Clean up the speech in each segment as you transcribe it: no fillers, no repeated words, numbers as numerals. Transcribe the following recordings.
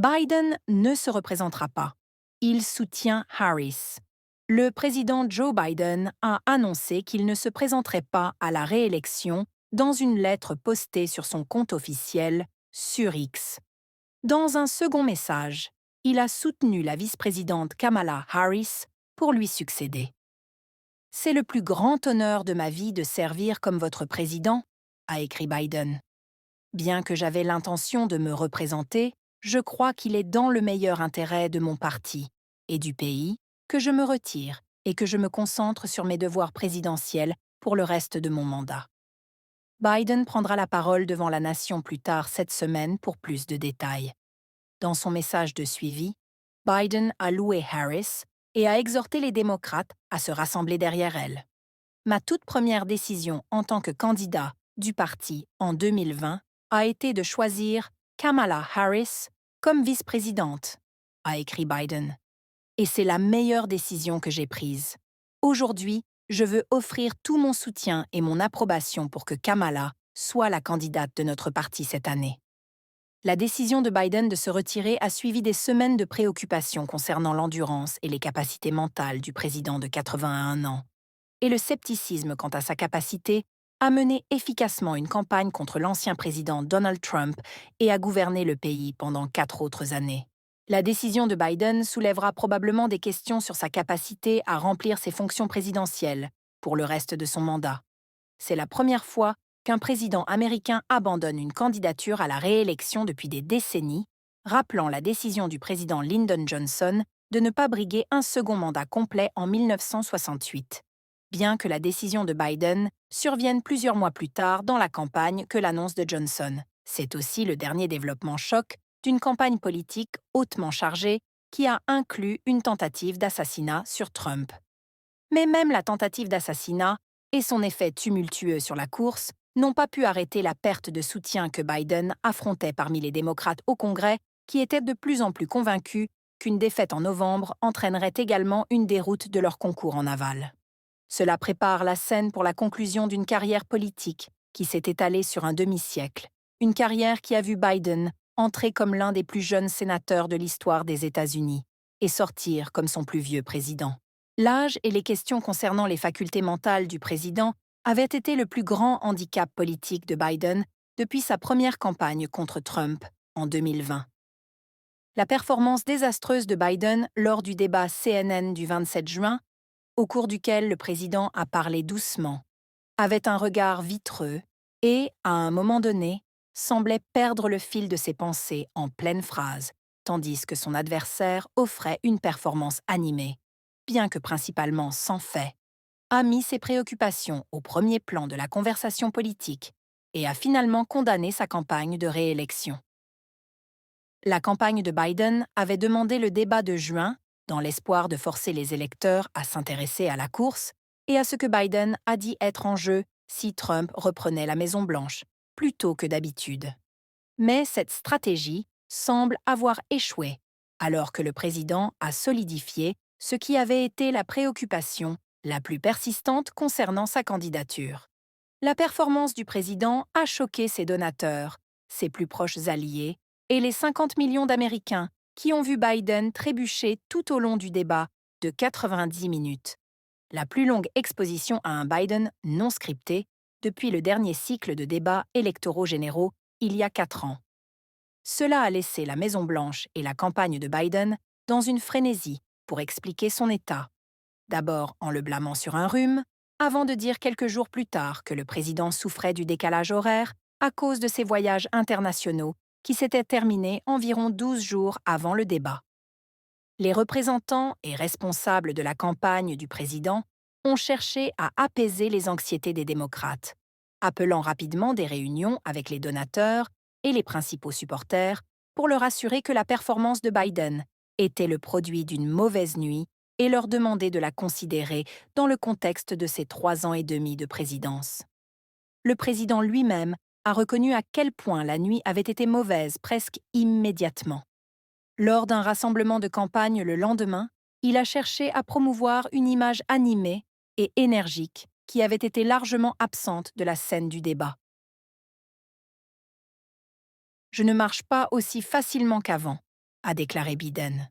Biden ne se représentera pas. Il soutient Harris. Le président Joe Biden a annoncé qu'il ne se présenterait pas à la réélection dans une lettre postée sur son compte officiel sur X. Dans un second message, il a soutenu la vice-présidente Kamala Harris pour lui succéder. C'est le plus grand honneur de ma vie de servir comme votre président, a écrit Biden. Bien que j'avais l'intention de me représenter, je crois qu'il est dans le meilleur intérêt de mon parti et du pays que je me retire et que je me concentre sur mes devoirs présidentiels pour le reste de mon mandat. Biden prendra la parole devant la nation plus tard cette semaine pour plus de détails. Dans son message de suivi, Biden a loué Harris et a exhorté les démocrates à se rassembler derrière elle. Ma toute première décision en tant que candidat du parti en 2020 a été de choisir Kamala Harris comme vice-présidente, a écrit Biden. Et c'est la meilleure décision que j'ai prise. Aujourd'hui, je veux offrir tout mon soutien et mon approbation pour que Kamala soit la candidate de notre parti cette année. La décision de Biden de se retirer a suivi des semaines de préoccupations concernant l'endurance et les capacités mentales du président de 81 ans. Et le scepticisme quant à sa capacité à mener efficacement une campagne contre l'ancien président Donald Trump et à gouverner le pays pendant 4 autres années. La décision de Biden soulèvera probablement des questions sur sa capacité à remplir ses fonctions présidentielles pour le reste de son mandat. C'est la première fois qu'un président américain abandonne une candidature à la réélection depuis des décennies, rappelant la décision du président Lyndon Johnson de ne pas briguer un second mandat complet en 1968. Bien que la décision de Biden survienne plusieurs mois plus tard dans la campagne que l'annonce de Johnson. C'est aussi le dernier développement choc d'une campagne politique hautement chargée qui a inclus une tentative d'assassinat sur Trump. Mais même la tentative d'assassinat et son effet tumultueux sur la course n'ont pas pu arrêter la perte de soutien que Biden affrontait parmi les démocrates au Congrès qui étaient de plus en plus convaincus qu'une défaite en novembre entraînerait également une déroute de leur concours en aval. Cela prépare la scène pour la conclusion d'une carrière politique qui s'est étalée sur un demi-siècle, une carrière qui a vu Biden entrer comme l'un des plus jeunes sénateurs de l'histoire des États-Unis et sortir comme son plus vieux président. L'âge et les questions concernant les facultés mentales du président avaient été le plus grand handicap politique de Biden depuis sa première campagne contre Trump en 2020. La performance désastreuse de Biden lors du débat CNN du 27 juin, au cours duquel le président a parlé doucement, avait un regard vitreux et, à un moment donné, semblait perdre le fil de ses pensées en pleine phrase, tandis que son adversaire offrait une performance animée, bien que principalement sans fait, a mis ses préoccupations au premier plan de la conversation politique et a finalement condamné sa campagne de réélection. La campagne de Biden avait demandé le débat de juin dans l'espoir de forcer les électeurs à s'intéresser à la course et à ce que Biden a dit être en jeu si Trump reprenait la Maison-Blanche, plutôt que d'habitude. Mais cette stratégie semble avoir échoué, alors que le président a solidifié ce qui avait été la préoccupation la plus persistante concernant sa candidature. La performance du président a choqué ses donateurs, ses plus proches alliés et les 50 millions d'Américains qui ont vu Biden trébucher tout au long du débat de 90 minutes. La plus longue exposition à un Biden non scripté depuis le dernier cycle de débats électoraux généraux il y a 4 ans. Cela a laissé la Maison-Blanche et la campagne de Biden dans une frénésie pour expliquer son état. D'abord en le blâmant sur un rhume, avant de dire quelques jours plus tard que le président souffrait du décalage horaire à cause de ses voyages internationaux qui s'étaient terminés environ 12 jours avant le débat. Les représentants et responsables de la campagne du président ont cherché à apaiser les anxiétés des démocrates, appelant rapidement des réunions avec les donateurs et les principaux supporters pour leur assurer que la performance de Biden était le produit d'une mauvaise nuit et leur demander de la considérer dans le contexte de ses 3 ans et demi de présidence. Le président lui-même a reconnu à quel point la nuit avait été mauvaise presque immédiatement. Lors d'un rassemblement de campagne le lendemain, il a cherché à promouvoir une image animée et énergique qui avait été largement absente de la scène du débat. Je ne marche pas aussi facilement qu'avant. a déclaré Biden.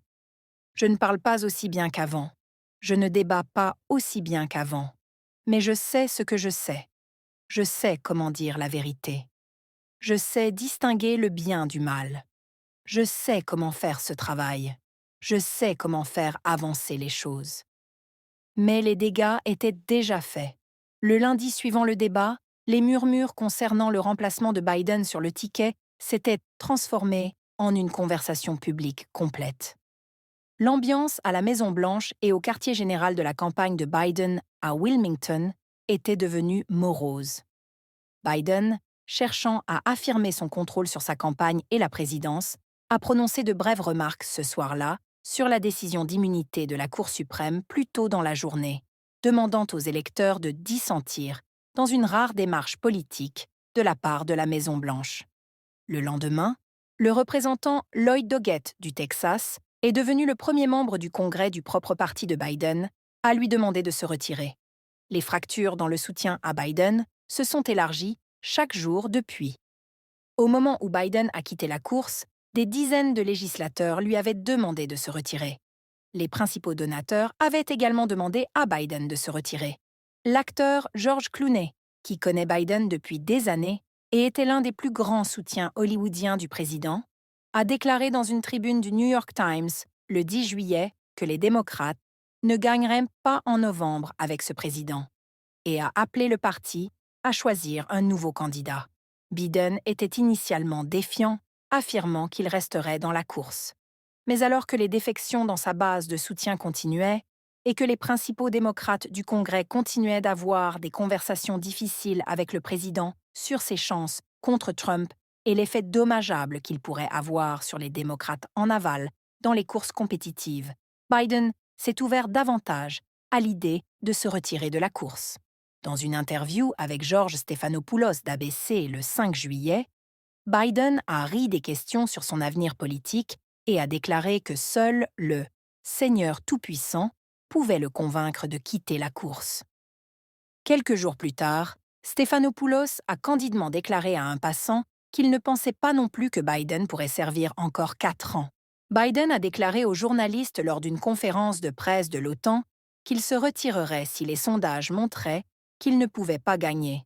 Je ne parle pas aussi bien qu'avant. Je ne débat pas aussi bien qu'avant. Mais je sais ce que je sais. Je sais comment dire la vérité. Je sais distinguer le bien du mal. Je sais comment faire ce travail. Je sais comment faire avancer les choses. Mais les dégâts étaient déjà faits. Le lundi suivant le débat, les murmures concernant le remplacement de Biden sur le ticket s'étaient transformés en une conversation publique complète. L'ambiance à la Maison-Blanche et au quartier général de la campagne de Biden à Wilmington était devenue morose. Biden, cherchant à affirmer son contrôle sur sa campagne et la présidence, a prononcé de brèves remarques ce soir-là sur la décision d'immunité de la Cour suprême plus tôt dans la journée, demandant aux électeurs de dissentir dans une rare démarche politique de la part de la Maison-Blanche. Le lendemain, le représentant Lloyd Doggett du Texas est devenu le premier membre du Congrès du propre parti de Biden à lui demander de se retirer. Les fractures dans le soutien à Biden se sont élargies chaque jour depuis. Au moment où Biden a quitté la course, des dizaines de législateurs lui avaient demandé de se retirer. Les principaux donateurs avaient également demandé à Biden de se retirer. L'acteur George Clooney, qui connaît Biden depuis des années et était l'un des plus grands soutiens hollywoodiens du président, a déclaré dans une tribune du New York Times le 10 juillet que les démocrates ne gagneraient pas en novembre avec ce président et a appelé le parti à choisir un nouveau candidat. Biden était initialement défiant, affirmant qu'il resterait dans la course. Mais alors que les défections dans sa base de soutien continuaient et que les principaux démocrates du Congrès continuaient d'avoir des conversations difficiles avec le président sur ses chances contre Trump et l'effet dommageable qu'il pourrait avoir sur les démocrates en aval dans les courses compétitives, Biden s'est ouvert davantage à l'idée de se retirer de la course. Dans une interview avec George Stephanopoulos d'ABC le 5 juillet, Biden a ri des questions sur son avenir politique et a déclaré que seul le Seigneur Tout-Puissant pouvait le convaincre de quitter la course. Quelques jours plus tard, Stephanopoulos a candidement déclaré à un passant qu'il ne pensait pas non plus que Biden pourrait servir encore 4 ans. Biden a déclaré aux journalistes lors d'une conférence de presse de l'OTAN qu'il se retirerait si les sondages montraient qu'il ne pouvait pas gagner.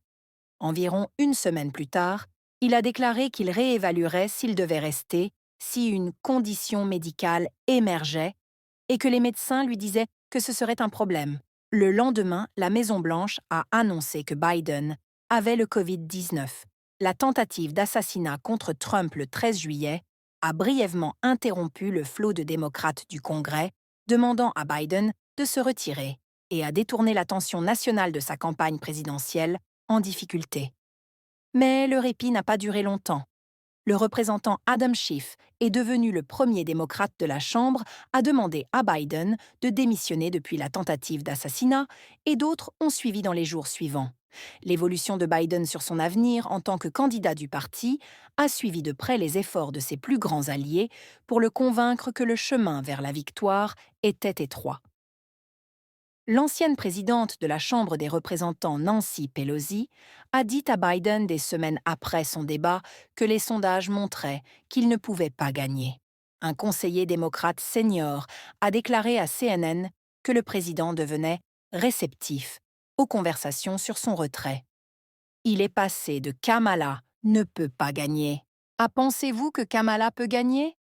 Environ une semaine plus tard, il a déclaré qu'il réévaluerait s'il devait rester si une condition médicale émergeait et que les médecins lui disaient que ce serait un problème. Le lendemain, la Maison-Blanche a annoncé que Biden avait le Covid-19. La tentative d'assassinat contre Trump le 13 juillet a brièvement interrompu le flot de démocrates du Congrès, demandant à Biden de se retirer et a détourné l'attention nationale de sa campagne présidentielle en difficulté. Mais le répit n'a pas duré longtemps. Le représentant Adam Schiff est devenu le premier démocrate de la Chambre à demander à Biden de démissionner depuis la tentative d'assassinat et d'autres ont suivi dans les jours suivants. L'évolution de Biden sur son avenir en tant que candidat du parti a suivi de près les efforts de ses plus grands alliés pour le convaincre que le chemin vers la victoire était étroit. L'ancienne présidente de la Chambre des représentants Nancy Pelosi a dit à Biden des semaines après son débat que les sondages montraient qu'il ne pouvait pas gagner. Un conseiller démocrate senior a déclaré à CNN que le président devenait réceptif aux conversations sur son retrait. Il est passé de Kamala ne peut pas gagner à pensez-vous que Kamala peut gagner?